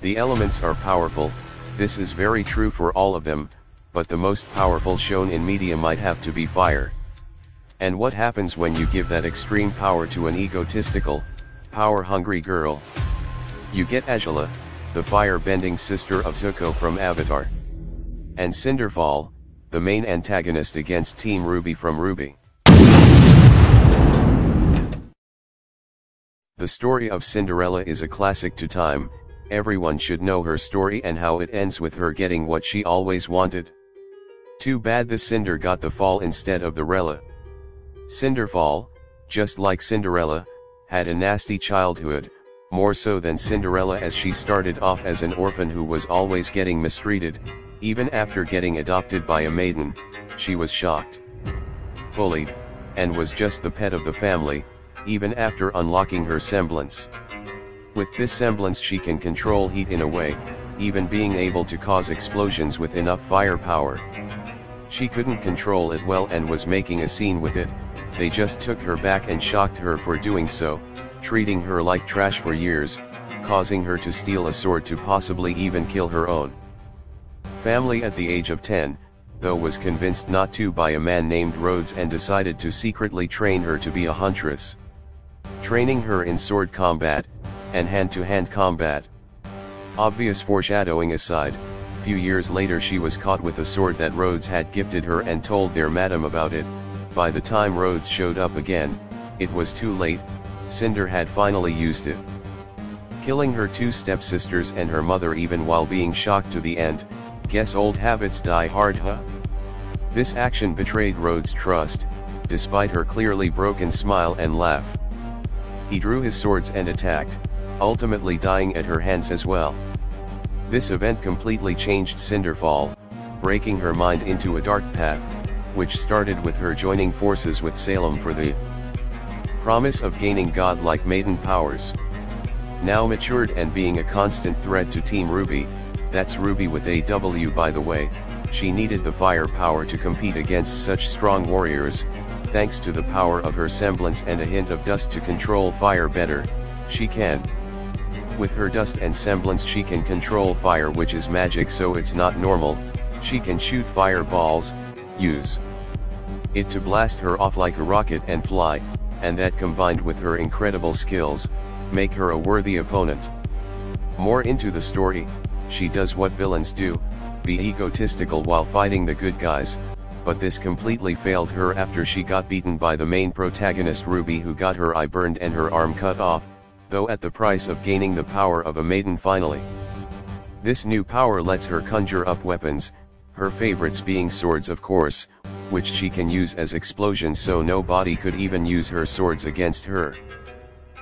The elements are powerful, this is very true for all of them, but the most powerful shown in media might have to be fire. And what happens when you give that extreme power to an egotistical, power-hungry girl? You get Azula, the fire-bending sister of Zuko from Avatar. And Cinderfall, the main antagonist against Team RWBY from RWBY. The story of Cinderella is a classic to time, everyone should know her story and how it ends with her getting what she always wanted. Too bad the Cinder got the fall instead of the Rella. Cinderfall, just like Cinderella, had a nasty childhood, more so than Cinderella as she started off as an orphan who was always getting mistreated. Even after getting adopted by a maiden, she was shocked, bullied, and was just the pet of the family, even after unlocking her semblance. With this semblance she can control heat in a way, even being able to cause explosions with enough firepower. She couldn't control it well and was making a scene with it, they just took her back and shocked her for doing so, treating her like trash for years, causing her to steal a sword to possibly even kill her own family at the age of 10, though was convinced not to by a man named Rhodes and decided to secretly train her to be a huntress. Training her in sword combat, and hand-to-hand combat. Obvious foreshadowing aside, few years later she was caught with a sword that Rhodes had gifted her and told their madam about it. By the time Rhodes showed up again, it was too late, Cinder had finally used it. Killing her two stepsisters and her mother even while being shocked to the end. Guess old habits die hard, huh? This action betrayed Rhodes' trust, despite her clearly broken smile and laugh. He drew his swords and attacked, ultimately dying at her hands as well. This event completely changed Cinderfall, breaking her mind into a dark path, which started with her joining forces with Salem for the promise of gaining godlike maiden powers. Now matured and being a constant threat to Team RWBY, that's RWBY with a W by the way, she needed the firepower to compete against such strong warriors. Thanks to the power of her semblance and a hint of dust to control fire better, she can. With her dust and semblance she can control fire, which is magic, so it's not normal. She can shoot fireballs, use it to blast her off like a rocket and fly, and that combined with her incredible skills, make her a worthy opponent. More into the story, she does what villains do, be egotistical while fighting the good guys, but this completely failed her after she got beaten by the main protagonist RWBY, who got her eye burned and her arm cut off, though at the price of gaining the power of a maiden finally. This new power lets her conjure up weapons, her favorites being swords of course, which she can use as explosions so nobody could even use her swords against her.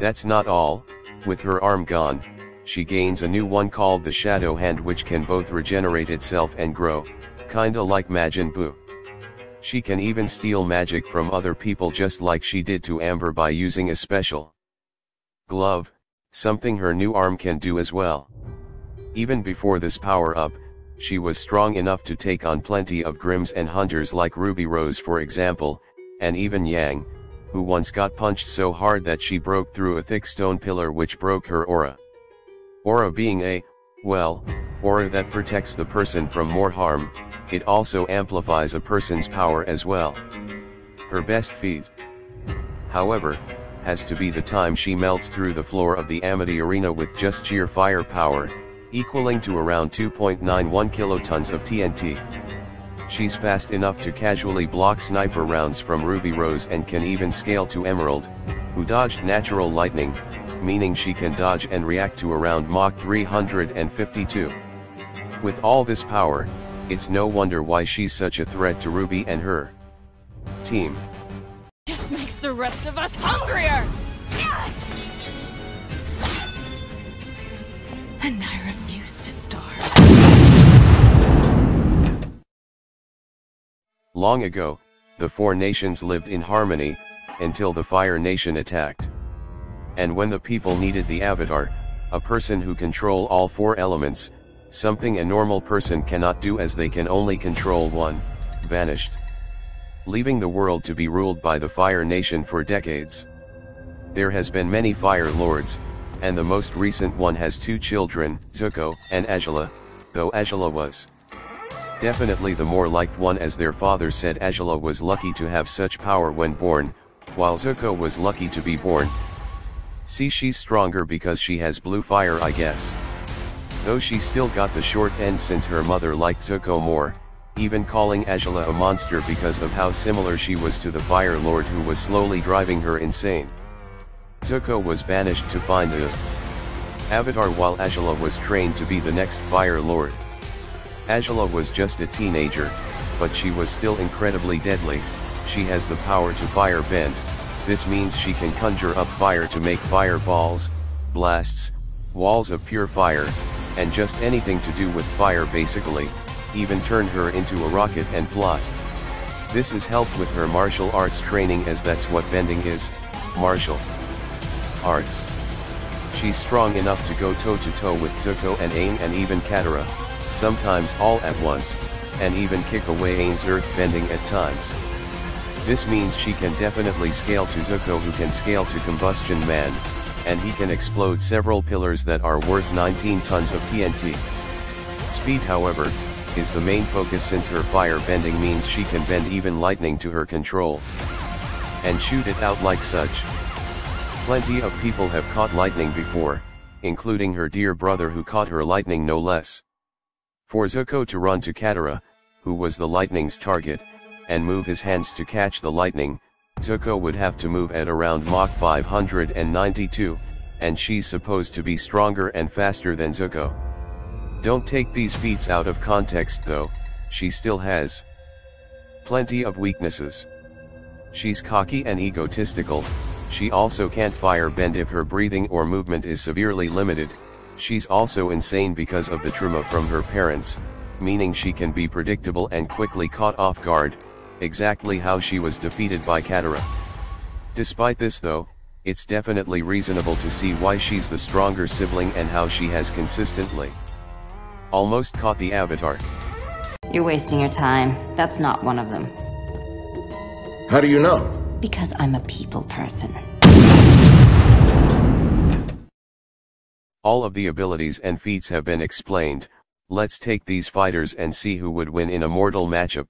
That's not all, with her arm gone, she gains a new one called the Shadow Hand, which can both regenerate itself and grow, kinda like Majin Buu. She can even steal magic from other people just like she did to Amber by using a special glove, something her new arm can do as well. Even before this power up, she was strong enough to take on plenty of Grimms and hunters like Ruby Rose for example, and even Yang, who once got punched so hard that she broke through a thick stone pillar which broke her aura. Aura being a, well, aura that protects the person from more harm, it also amplifies a person's power as well. Her best feat, however, has to be the time she melts through the floor of the Amity Arena with just sheer firepower, equaling to around 2.91 kilotons of TNT. She's fast enough to casually block sniper rounds from Ruby Rose and can even scale to Emerald, who dodged natural lightning, meaning she can dodge and react to around Mach 352. With all this power, it's no wonder why she's such a threat to RWBY and her team. Just makes the rest of us hungrier! And I refuse to starve. Long ago, the four nations lived in harmony, until the Fire Nation attacked. And when the people needed the Avatar, a person who control all four elements, something a normal person cannot do as they can only control one, vanished, leaving the world to be ruled by the Fire Nation for decades. There has been many Fire Lords, and the most recent one has 2 children, Zuko and Azula, though Azula was definitely the more liked one, as their father said Azula was lucky to have such power when born, while Zuko was lucky to be born. See, she's stronger because she has blue fire, I guess. Though she still got the short end since her mother liked Zuko more, even calling Azula a monster because of how similar she was to the Fire Lord who was slowly driving her insane. Zuko was banished to find the Avatar while Azula was trained to be the next Fire Lord. Azula was just a teenager, but she was still incredibly deadly. She has the power to fire bend. This means she can conjure up fire to make fireballs, blasts, walls of pure fire, and just anything to do with fire basically, even turn her into a rocket and fly. This is helped with her martial arts training, as that's what bending is, martial arts. She's strong enough to go toe-to-toe with Zuko and Aang and even Katara, sometimes all at once, and even kick away Aang's earth bending at times. This means she can definitely scale to Zuko, who can scale to Combustion Man, and he can explode several pillars that are worth 19 tons of TNT. Speed, however, is the main focus, since her fire bending means she can bend even lightning to her control and shoot it out like such. Plenty of people have caught lightning before, including her dear brother who caught her lightning no less. For Zuko to run to Katara, who was the lightning's target, and move his hands to catch the lightning, Zuko would have to move at around Mach 592, and she's supposed to be stronger and faster than Zuko. Don't take these feats out of context though, she still has plenty of weaknesses. She's cocky and egotistical. She also can't fire bend if her breathing or movement is severely limited. She's also insane because of the trauma from her parents, meaning she can be predictable and quickly caught off guard, exactly how she was defeated by Katara. Despite this though, it's definitely reasonable to see why she's the stronger sibling and how she has consistently almost caught the Avatar. You're wasting your time. That's not one of them. How do you know? Because I'm a people person. All of the abilities and feats have been explained. Let's take these fighters and see who would win in a mortal matchup.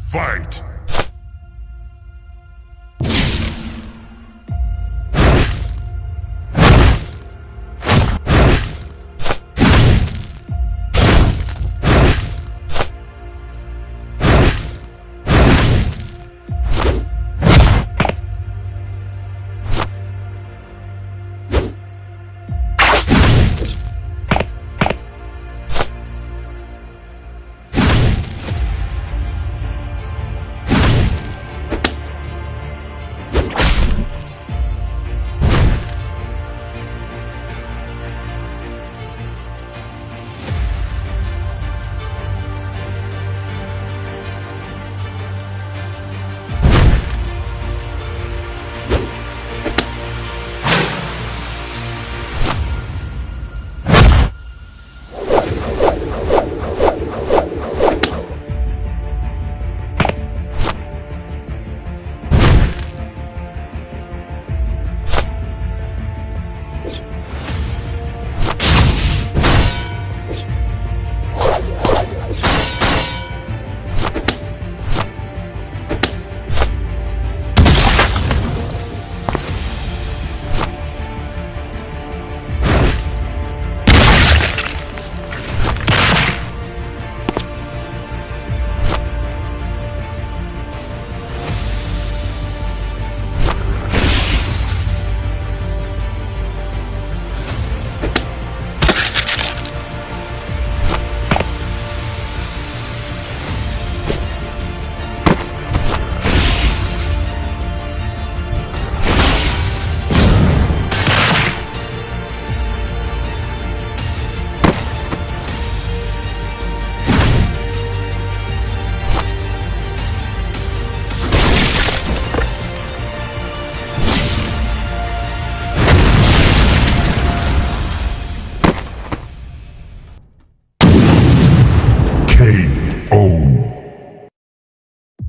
Fight!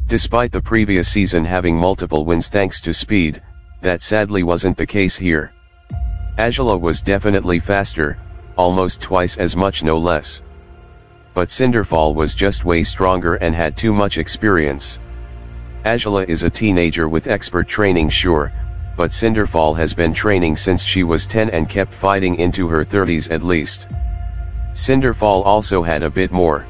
Despite the previous season having multiple wins thanks to speed, that sadly wasn't the case here. Azula was definitely faster, almost twice as much no less. But Cinderfall was just way stronger and had too much experience. Azula is a teenager with expert training sure, but Cinderfall has been training since she was 10 and kept fighting into her 30s at least. Cinderfall also had a bit more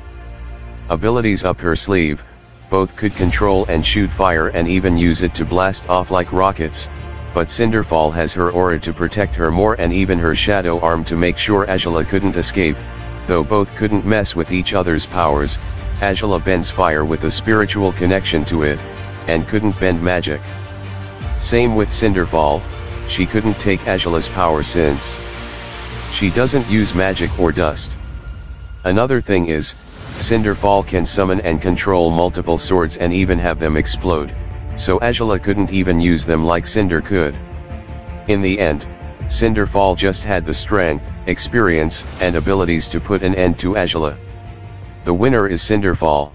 abilities up her sleeve, both could control and shoot fire and even use it to blast off like rockets, but Cinderfall has her aura to protect her more and even her shadow arm to make sure Azula couldn't escape, though both couldn't mess with each other's powers. Azula bends fire with a spiritual connection to it, and couldn't bend magic. Same with Cinderfall, she couldn't take Azula's power since she doesn't use magic or dust. Another thing is, Cinderfall can summon and control multiple swords and even have them explode, so Azula couldn't even use them like Cinder could. In the end, Cinderfall just had the strength, experience, and abilities to put an end to Azula. The winner is Cinderfall.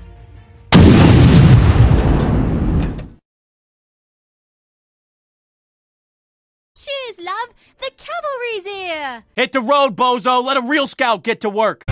Cheers, love! The cavalry's here! Hit the road, bozo! Let a real scout get to work!